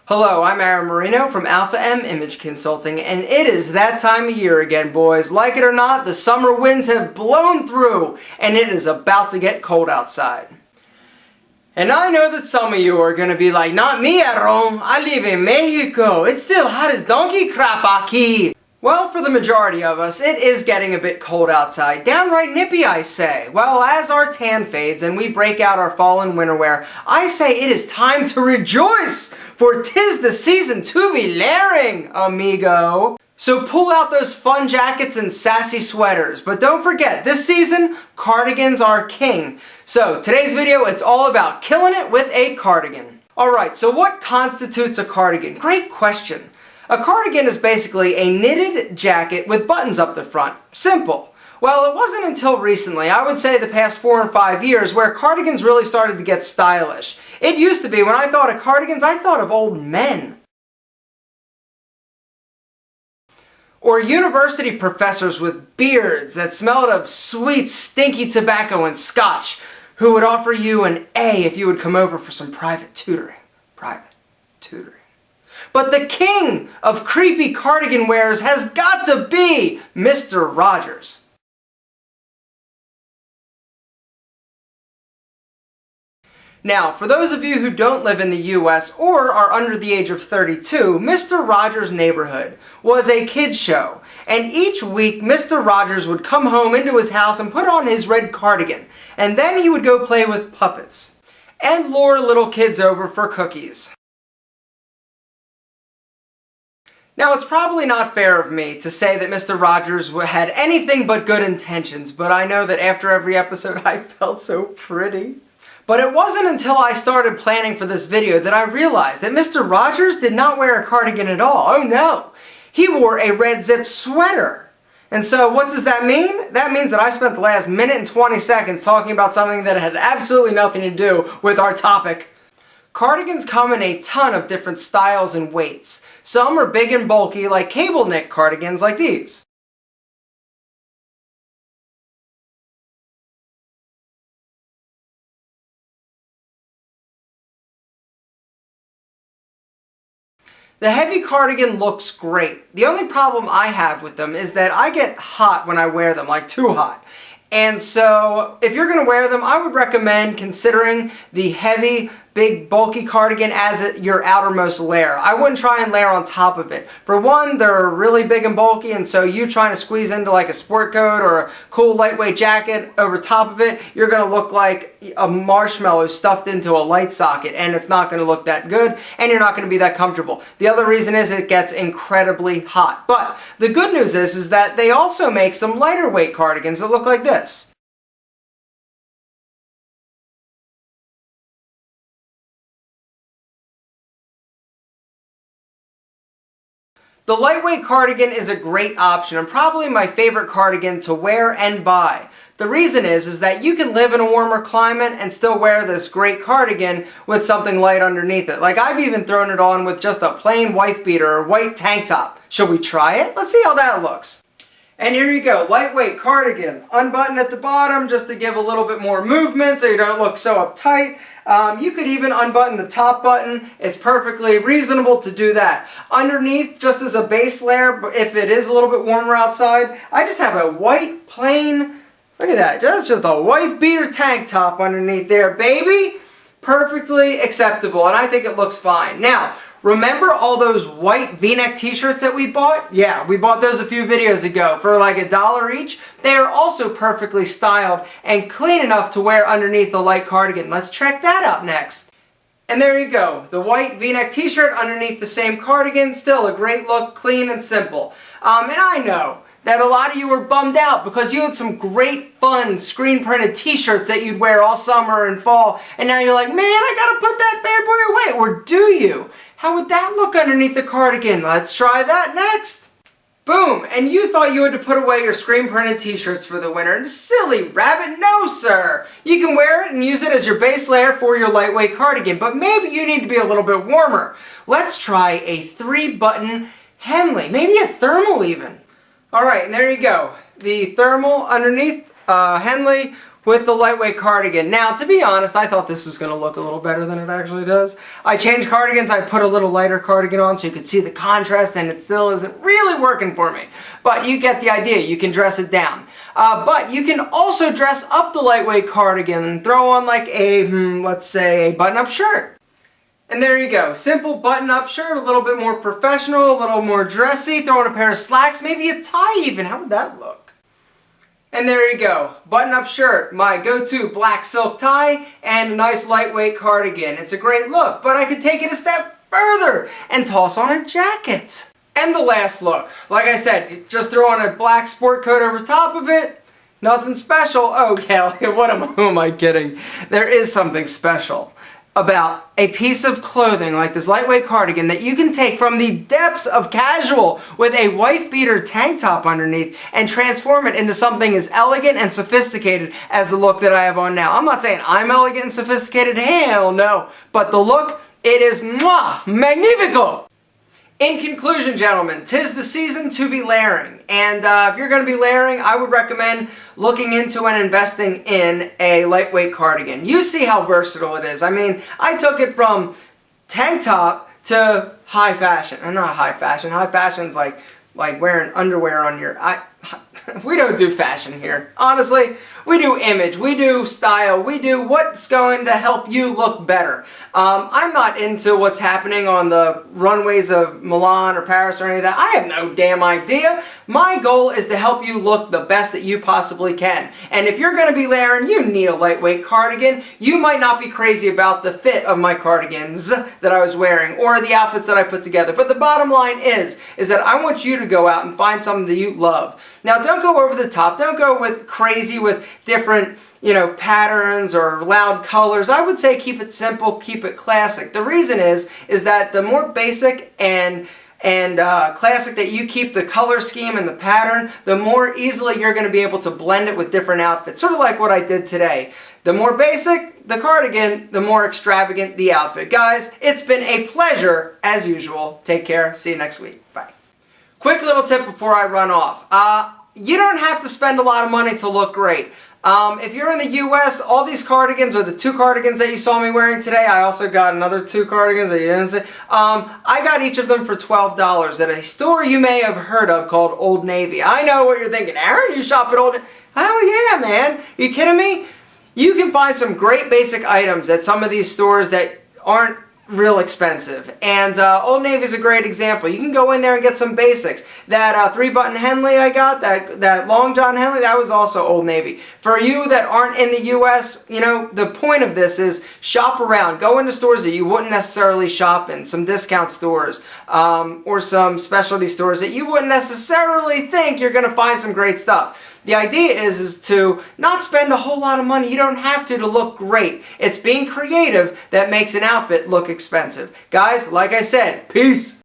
Hello, I'm Marino from Alpha M Image Consulting, and it is that time of year again, boys. Like it or not, the summer winds have blown through, and it is about to get cold outside. And I know that some of you are going to be like, not me, Aaron. I live in Mexico. It's still hot as donkey crap aquí. Well, for the majority of us, it is getting a bit cold outside. Downright nippy, I say. Well, as our tan fades and we break out our fall and winter wear, I say it is time to rejoice, for 'tis the season to be layering, amigo. So pull out those fun jackets and sassy sweaters. But don't forget, this season, cardigans are king. So today's video, it's all about killing it with a cardigan. Alright, so what constitutes a cardigan? Great question. A cardigan is basically a knitted jacket with buttons up the front. Simple. Well, it wasn't until recently, I would say the past 4 and 5 years, where cardigans really started to get stylish. It used to be, when I thought of cardigans, I thought of old men. Or university professors with beards that smelled of sweet, stinky tobacco and scotch, who would offer you an A if you would come over for some private tutoring. Private tutoring. But the king of creepy cardigan wearers has got to be Mr. Rogers. Now, for those of you who don't live in the US or are under the age of 32, Mr. Rogers' Neighborhood was a kids show. And each week, Mr. Rogers would come home into his house and put on his red cardigan. And then he would go play with puppets and lure little kids over for cookies. Now, it's probably not fair of me to say that Mr. Rogers had anything but good intentions, but I know that after every episode I felt so pretty. But it wasn't until I started planning for this video that I realized that Mr. Rogers did not wear a cardigan at all. Oh no! He wore a red zip sweater. And so what does that mean? That means that I spent the last minute and 20 seconds talking about something that had absolutely nothing to do with our topic. Cardigans come in a ton of different styles and weights. Some are big and bulky, like cable knit cardigans like these. The heavy cardigan looks great. The only problem I have with them is that I get hot when I wear them, like too hot. And so, if you're going to wear them, I would recommend considering the heavy, big, bulky cardigan as your outermost layer. I wouldn't try and layer on top of it. For one, they're really big and bulky, and so you trying to squeeze into like a sport coat or a cool lightweight jacket over top of it, you're going to look like a marshmallow stuffed into a light socket, and it's not going to look that good, and you're not going to be that comfortable. The other reason is it gets incredibly hot. But the good news is that they also make some lighter weight cardigans that look like this. The lightweight cardigan is a great option and probably my favorite cardigan to wear and buy. The reason is that you can live in a warmer climate and still wear this great cardigan with something light underneath it. Like I've even thrown it on with just a plain wife beater or white tank top. Shall we try it? Let's see how that looks. And here you go, lightweight cardigan. Unbuttoned at the bottom just to give a little bit more movement so you don't look so uptight. You could even unbutton the top button. It's perfectly reasonable to do that. Underneath, just as a base layer, if it is a little bit warmer outside, I just have a white, plain, look at that, that's just a wife beater tank top underneath there, baby. Perfectly acceptable, and I think it looks fine. Now, remember all those white v-neck t-shirts that we bought? Yeah, we bought those a few videos ago for like $1 each. They are also perfectly styled and clean enough to wear underneath the light cardigan. Let's check that out next. And there you go, the white v-neck t-shirt underneath the same cardigan. Still a great look, clean and simple. And I know that a lot of you were bummed out because you had some great fun screen printed t-shirts that you'd wear all summer and fall, and now you're like, man, I gotta put that bad boy away. Or do you? How would that look underneath the cardigan? Let's try that next. Boom! And you thought you had to put away your screen printed t-shirts for the winter. Silly rabbit, no sir! You can wear it and use it as your base layer for your lightweight cardigan, but maybe you need to be a little bit warmer. Let's try a 3-button Henley, maybe a thermal even. Alright, and there you go. The thermal underneath Henley with the lightweight cardigan. Now, to be honest, I thought this was going to look a little better than it actually does. I changed cardigans, I put a little lighter cardigan on so you could see the contrast, and it still isn't really working for me. But you get the idea, you can dress it down. But you can also dress up the lightweight cardigan and throw on like a, let's say, a button-up shirt. And there you go, simple button-up shirt, a little bit more professional, a little more dressy, throw on a pair of slacks, maybe a tie even, how would that look? And there you go, button-up shirt, my go-to black silk tie, and a nice lightweight cardigan. It's a great look, but I could take it a step further and toss on a jacket. And the last look, like I said, you just throw on a black sport coat over top of it, nothing special. Oh yeah, who am I kidding? There is something special about a piece of clothing like this lightweight cardigan that you can take from the depths of casual with a wife beater tank top underneath and transform it into something as elegant and sophisticated as the look that I have on now. I'm not saying I'm elegant and sophisticated, hell no, but the look, it is magnifico! In conclusion, gentlemen, 'tis the season to be layering, and if you're going to be layering, I would recommend looking into and investing in a lightweight cardigan. You see how versatile it is. I mean, I took it from tank top to high fashion. Not high fashion. High fashion's like wearing underwear on your... We don't do fashion here. Honestly, we do image, we do style, we do what's going to help you look better. I'm not into what's happening on the runways of Milan or Paris or any of that. I have no damn idea. My goal is to help you look the best that you possibly can. And if you're going to be layering, you need a lightweight cardigan. You might not be crazy about the fit of my cardigans that I was wearing or the outfits that I put together. But the bottom line is that I want you to go out and find something that you love. Now, don't go over the top. Don't go with crazy with different, patterns or loud colors. I would say keep it simple, keep it classic. The reason is that the more basic and classic that you keep the color scheme and the pattern, the more easily you're going to be able to blend it with different outfits. Sort of like what I did today. The more basic the cardigan, the more extravagant the outfit. Guys, it's been a pleasure as usual. Take care. See you next week. Bye. Quick little tip before I run off. You don't have to spend a lot of money to look great. If you're in the US, all these cardigans are the 2 cardigans that you saw me wearing today. I also got another 2 cardigans that you didn't see. I got each of them for $12 at a store you may have heard of called Old Navy. I know what you're thinking. Aaron, you shop at Old Navy? Hell yeah, man. Are you kidding me? You can find some great basic items at some of these stores that aren't real expensive, and Old Navy is a great example. You can go in there and get some basics. That 3-button Henley I got, that Long John Henley, that was also Old Navy. For you that aren't in the US, the point of this is shop around. Go into stores that you wouldn't necessarily shop in, some discount stores, or some specialty stores that you wouldn't necessarily think you're going to find some great stuff. The idea is to not spend a whole lot of money. You don't have to look great. It's being creative that makes an outfit look expensive. Guys, like I said, peace.